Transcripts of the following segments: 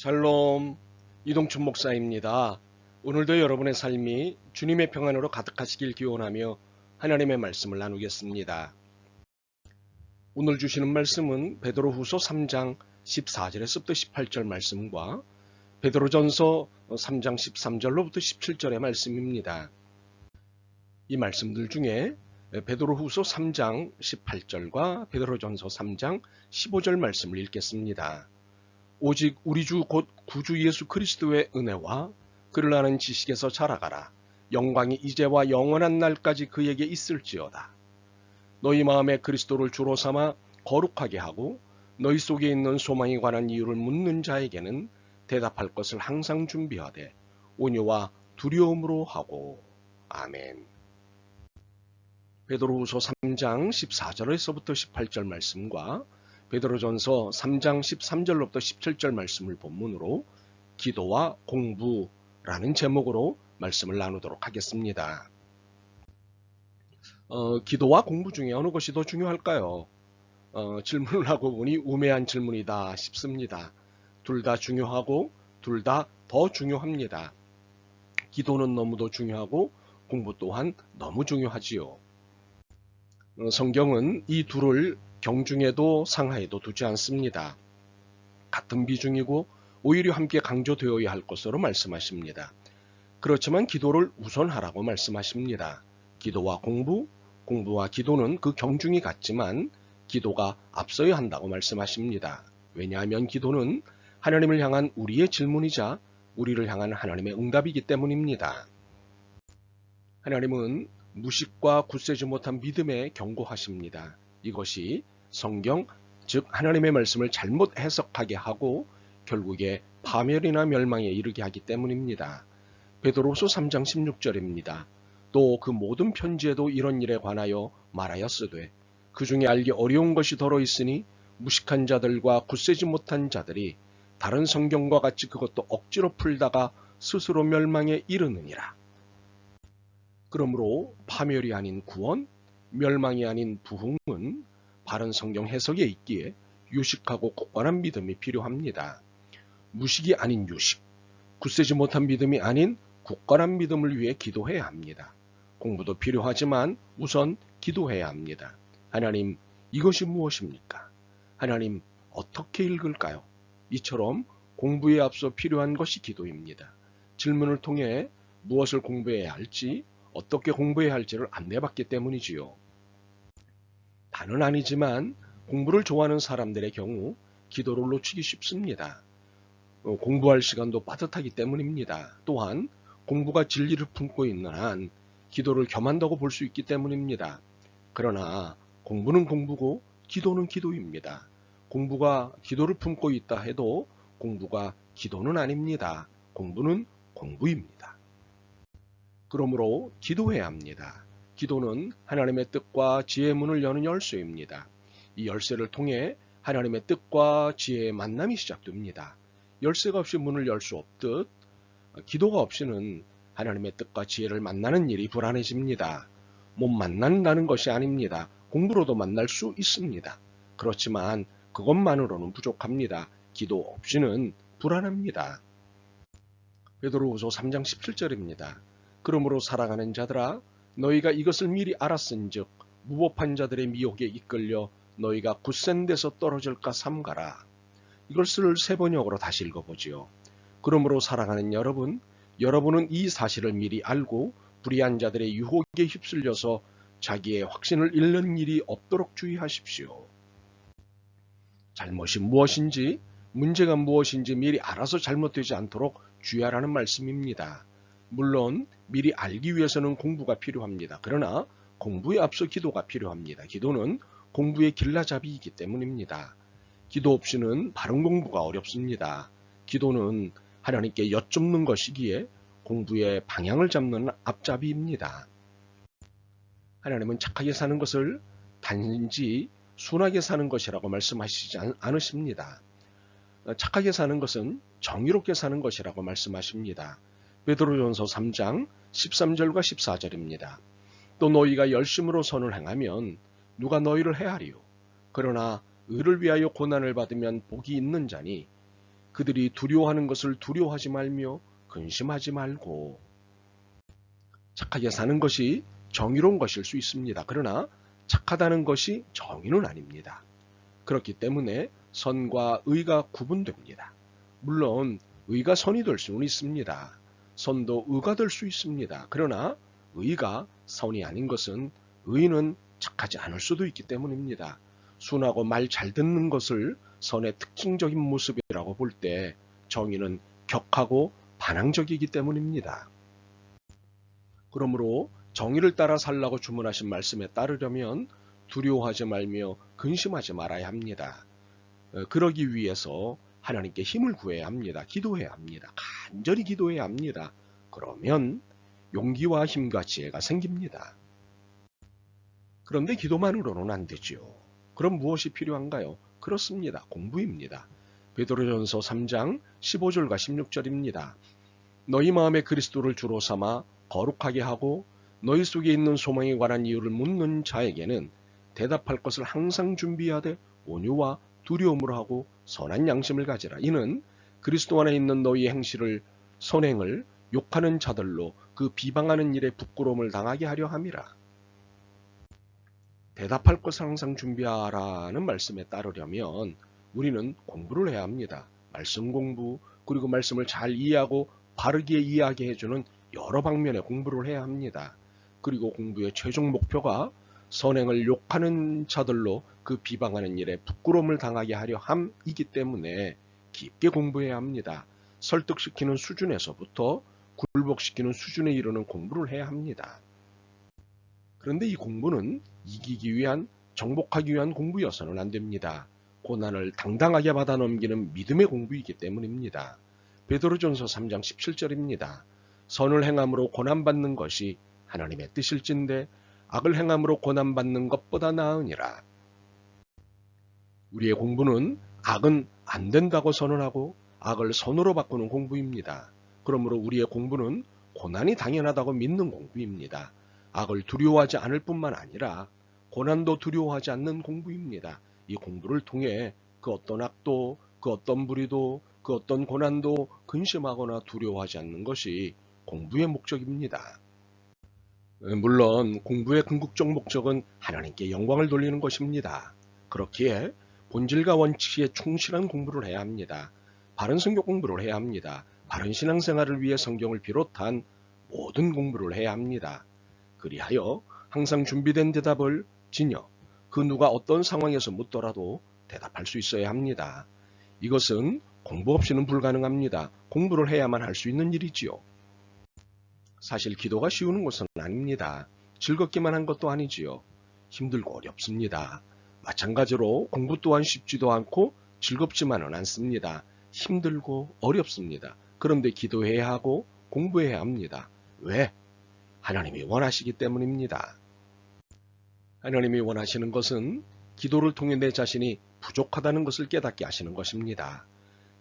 샬롬, 이동춘 목사입니다. 오늘도 여러분의 삶이 주님의 평안으로 가득하시길 기원하며 하나님의 말씀을 나누겠습니다. 오늘 주시는 말씀은 베드로후서 3장 14절에서부터 18절 말씀과 베드로전서 3장 13절로부터 17절의 말씀입니다. 이 말씀들 중에 베드로후서 3장 18절과 베드로전서 3장 15절 말씀을 읽겠습니다. 오직 우리 주 곧 구주 예수 그리스도의 은혜와 그를 아는 지식에서 자라가라. 영광이 이제와 영원한 날까지 그에게 있을지어다. 너희 마음에 그리스도를 주로 삼아 거룩하게 하고 너희 속에 있는 소망에 관한 이유를 묻는 자에게는 대답할 것을 항상 준비하되 온유와 두려움으로 하고. 아멘. 베드로후서 3장 14절에서부터 18절 말씀과 베드로전서 3장 13절로부터 17절 말씀을 본문으로 기도와 공부라는 제목으로 말씀을 나누도록 하겠습니다. 기도와 공부 중에 어느 것이 더 중요할까요? 질문을 하고 보니 우매한 질문이다 싶습니다. 둘 다 중요하고 둘 다 더 중요합니다. 기도는 너무도 중요하고 공부 또한 너무 중요하지요. 성경은 이 둘을 경중에도 상하에도 두지 않습니다. 같은 비중이고 오히려 함께 강조되어야 할 것으로 말씀하십니다. 그렇지만 기도를 우선하라고 말씀하십니다. 기도와 공부, 공부와 기도는 그 경중이 같지만 기도가 앞서야 한다고 말씀하십니다. 왜냐하면 기도는 하나님을 향한 우리의 질문이자 우리를 향한 하나님의 응답이기 때문입니다. 하나님은 무식과 굳세지 못한 믿음에 경고하십니다. 이것이 성경, 즉 하나님의 말씀을 잘못 해석하게 하고 결국에 파멸이나 멸망에 이르게 하기 때문입니다. 베드로서 3장 16절입니다. 또 그 모든 편지에도 이런 일에 관하여 말하였으되 그 중에 알기 어려운 것이 더러 있으니 무식한 자들과 굳세지 못한 자들이 다른 성경과 같이 그것도 억지로 풀다가 스스로 멸망에 이르느니라. 그러므로 파멸이 아닌 구원, 멸망이 아닌 부흥은 바른 성경 해석에 있기에 유식하고 굳건한 믿음이 필요합니다. 무식이 아닌 유식, 굳세지 못한 믿음이 아닌 굳건한 믿음을 위해 기도해야 합니다. 공부도 필요하지만 우선 기도해야 합니다. 하나님, 이것이 무엇입니까? 하나님, 어떻게 읽을까요? 이처럼 공부에 앞서 필요한 것이 기도입니다. 질문을 통해 무엇을 공부해야 할지, 어떻게 공부해야 할지를 안내받기 때문이지요. 다는 아니지만 공부를 좋아하는 사람들의 경우 기도를 놓치기 쉽습니다. 공부할 시간도 빠듯하기 때문입니다. 또한 공부가 진리를 품고 있는 한 기도를 겸한다고 볼 수 있기 때문입니다. 그러나 공부는 공부고 기도는 기도입니다. 공부가 기도를 품고 있다 해도 공부가 기도는 아닙니다. 공부는 공부입니다. 그러므로 기도해야 합니다. 기도는 하나님의 뜻과 지혜의 문을 여는 열쇠입니다. 이 열쇠를 통해 하나님의 뜻과 지혜의 만남이 시작됩니다. 열쇠가 없이 문을 열 수 없듯 기도가 없이는 하나님의 뜻과 지혜를 만나는 일이 불안해집니다. 못 만난다는 것이 아닙니다. 공부로도 만날 수 있습니다. 그렇지만 그것만으로는 부족합니다. 기도 없이는 불안합니다. 베드로후서 3장 17절입니다. 그러므로 사랑하는 자들아 너희가 이것을 미리 알았은즉 무법한 자들의 미혹에 이끌려 너희가 굳센 데서 떨어질까 삼가라. 이것을 세 번역으로 다시 읽어보지요. 그러므로 사랑하는 여러분, 여러분은 이 사실을 미리 알고 불의한 자들의 유혹에 휩쓸려서 자기의 확신을 잃는 일이 없도록 주의하십시오. 잘못이 무엇인지, 문제가 무엇인지 미리 알아서 잘못되지 않도록 주의하라는 말씀입니다. 물론 미리 알기 위해서는 공부가 필요합니다. 그러나 공부에 앞서 기도가 필요합니다. 기도는 공부의 길라잡이이기 때문입니다. 기도 없이는 바른 공부가 어렵습니다. 기도는 하나님께 여쭙는 것이기에 공부의 방향을 잡는 앞잡이입니다. 하나님은 착하게 사는 것을 단지 순하게 사는 것이라고 말씀하시지 않으십니다. 착하게 사는 것은 정의롭게 사는 것이라고 말씀하십니다. 베드로전서 3장 13절과 14절입니다. 또 너희가 열심으로 선을 행하면 누가 너희를 해하리요. 그러나 의를 위하여 고난을 받으면 복이 있는 자니 그들이 두려워하는 것을 두려워하지 말며 근심하지 말고. 착하게 사는 것이 정의로운 것일 수 있습니다. 그러나 착하다는 것이 정의는 아닙니다. 그렇기 때문에 선과 의가 구분됩니다. 물론 의가 선이 될 수는 있습니다. 선도 의가 될 수 있습니다. 그러나 의가 선이 아닌 것은 의는 착하지 않을 수도 있기 때문입니다. 순하고 말 잘 듣는 것을 선의 특징적인 모습이라고 볼 때 정의는 격하고 반항적이기 때문입니다. 그러므로 정의를 따라 살라고 주문하신 말씀에 따르려면 두려워하지 말며 근심하지 말아야 합니다. 그러기 위해서 하나님께 힘을 구해야 합니다. 기도해야 합니다. 간절히 기도해야 합니다. 그러면 용기와 힘과 지혜가 생깁니다. 그런데 기도만으로는 안 되지요. 그럼 무엇이 필요한가요? 그렇습니다. 공부입니다. 베드로전서 3장 15절과 16절입니다. 너희 마음에 그리스도를 주로 삼아 거룩하게 하고 너희 속에 있는 소망에 관한 이유를 묻는 자에게는 대답할 것을 항상 준비하되 온유와 두려움으로 하고 선한 양심을 가지라. 이는 그리스도 안에 있는 너희의 행실을 선행을 욕하는 자들로 그 비방하는 일에 부끄러움을 당하게 하려 함이라. 대답할 것을 항상 준비하라는 말씀에 따르려면 우리는 공부를 해야 합니다. 말씀 공부, 그리고 말씀을 잘 이해하고 바르게 이해하게 해주는 여러 방면의 공부를 해야 합니다. 그리고 공부의 최종 목표가 선행을 욕하는 자들로 그 비방하는 일에 부끄러움을 당하게 하려 함이기 때문에 깊게 공부해야 합니다. 설득시키는 수준에서부터 굴복시키는 수준에 이르는 공부를 해야 합니다. 그런데 이 공부는 이기기 위한, 정복하기 위한 공부여서는 안 됩니다. 고난을 당당하게 받아 넘기는 믿음의 공부이기 때문입니다. 베드로전서 3장 17절입니다. 선을 행함으로 고난받는 것이 하나님의 뜻일진데 악을 행함으로 고난받는 것보다 나으니라. 우리의 공부는 악은 안 된다고 선언하고 악을 선으로 바꾸는 공부입니다. 그러므로 우리의 공부는 고난이 당연하다고 믿는 공부입니다. 악을 두려워하지 않을 뿐만 아니라 고난도 두려워하지 않는 공부입니다. 이 공부를 통해 그 어떤 악도, 그 어떤 불의도, 그 어떤 고난도 근심하거나 두려워하지 않는 것이 공부의 목적입니다. 물론 공부의 궁극적 목적은 하나님께 영광을 돌리는 것입니다. 그렇기에 본질과 원칙에 충실한 공부를 해야 합니다. 바른 성경 공부를 해야 합니다. 바른 신앙생활을 위해 성경을 비롯한 모든 공부를 해야 합니다. 그리하여 항상 준비된 대답을 지녀 그 누가 어떤 상황에서 묻더라도 대답할 수 있어야 합니다. 이것은 공부 없이는 불가능합니다. 공부를 해야만 할 수 있는 일이지요. 사실 기도가 쉬운 것은 아닙니다. 즐겁기만 한 것도 아니지요. 힘들고 어렵습니다. 마찬가지로 공부 또한 쉽지도 않고 즐겁지만은 않습니다. 힘들고 어렵습니다. 그런데 기도해야 하고 공부해야 합니다. 왜? 하나님이 원하시기 때문입니다. 하나님이 원하시는 것은 기도를 통해 내 자신이 부족하다는 것을 깨닫게 하시는 것입니다.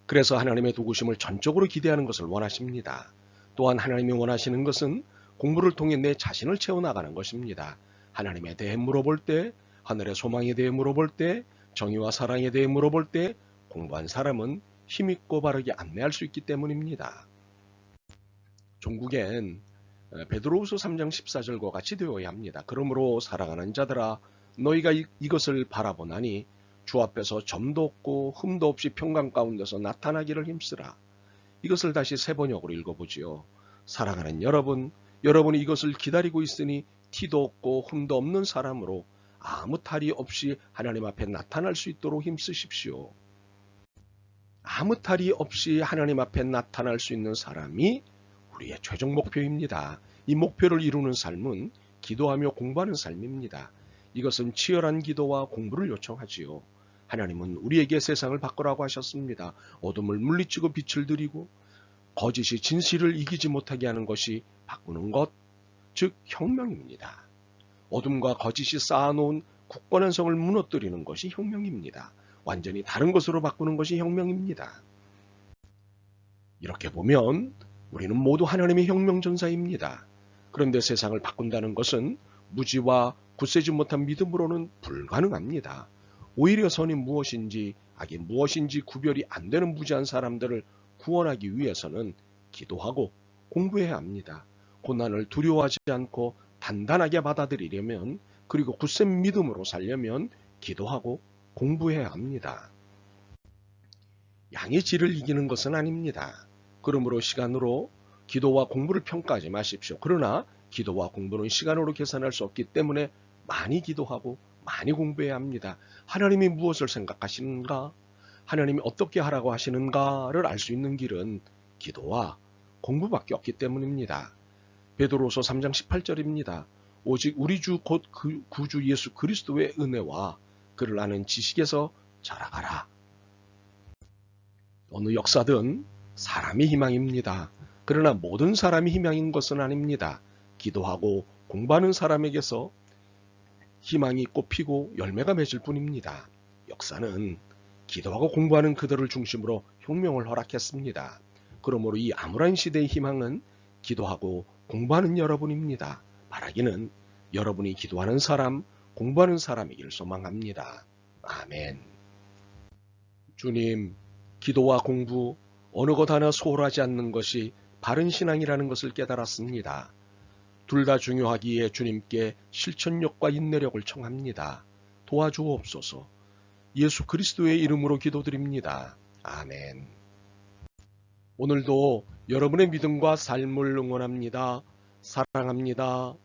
그래서 하나님의 도우심을 전적으로 기대하는 것을 원하십니다. 또한 하나님이 원하시는 것은 공부를 통해 내 자신을 채워나가는 것입니다. 하나님에 대해 물어볼 때, 하늘의 소망에 대해 물어볼 때, 정의와 사랑에 대해 물어볼 때 공부한 사람은 힘있고 바르게 안내할 수 있기 때문입니다. 종국엔 베드로후서 3장 14절과 같이 되어야 합니다. 그러므로 사랑하는 자들아 너희가 이것을 바라보나니 주 앞에서 점도 없고 흠도 없이 평강 가운데서 나타나기를 힘쓰라. 이것을 다시 새 번역으로 읽어보지요. 사랑하는 여러분, 여러분이 이것을 기다리고 있으니 티도 없고 흠도 없는 사람으로 아무 탈이 없이 하나님 앞에 나타날 수 있도록 힘쓰십시오. 아무 탈이 없이 하나님 앞에 나타날 수 있는 사람이 우리의 최종 목표입니다. 이 목표를 이루는 삶은 기도하며 공부하는 삶입니다. 이것은 치열한 기도와 공부를 요청하지요. 하나님은 우리에게 세상을 바꾸라고 하셨습니다. 어둠을 물리치고 빛을 드리고 거짓이 진실을 이기지 못하게 하는 것이 바꾸는 것, 즉 혁명입니다. 어둠과 거짓이 쌓아놓은 굳건한 성을 무너뜨리는 것이 혁명입니다. 완전히 다른 것으로 바꾸는 것이 혁명입니다. 이렇게 보면 우리는 모두 하나님의 혁명전사입니다. 그런데 세상을 바꾼다는 것은 무지와 굳세지 못한 믿음으로는 불가능합니다. 오히려 선이 무엇인지 악이 무엇인지 구별이 안 되는 무지한 사람들을 구원하기 위해서는 기도하고 공부해야 합니다. 고난을 두려워하지 않고 단단하게 받아들이려면, 그리고 굳센 믿음으로 살려면 기도하고 공부해야 합니다. 양의 질을 이기는 것은 아닙니다. 그러므로 시간으로 기도와 공부를 평가하지 마십시오. 그러나 기도와 공부는 시간으로 계산할 수 없기 때문에 많이 기도하고 많이 공부해야 합니다. 하나님이 무엇을 생각하시는가, 하나님이 어떻게 하라고 하시는가를 알 수 있는 길은 기도와 공부밖에 없기 때문입니다. 베드로서 3장 18절입니다. 오직 우리 주 곧 구주 예수 그리스도의 은혜와 그를 아는 지식에서 자라가라. 어느 역사든 사람이 희망입니다. 그러나 모든 사람이 희망인 것은 아닙니다. 기도하고 공부하는 사람에게서 희망이 꽃피고 열매가 맺을 뿐입니다. 역사는 기도하고 공부하는 그들을 중심으로 혁명을 허락했습니다. 그러므로 이 암울한 시대의 희망은 기도하고 공부하는 여러분입니다. 바라기는 여러분이 기도하는 사람, 공부하는 사람이길 소망합니다. 아멘. 주님, 기도와 공부 어느 것 하나 소홀하지 않는 것이 바른 신앙이라는 것을 깨달았습니다. 둘 다 중요하기에 주님께 실천력과 인내력을 청합니다. 도와주옵소서. 예수 그리스도의 이름으로 기도드립니다. 아멘. 오늘도 여러분의 믿음과 삶을 응원합니다. 사랑합니다.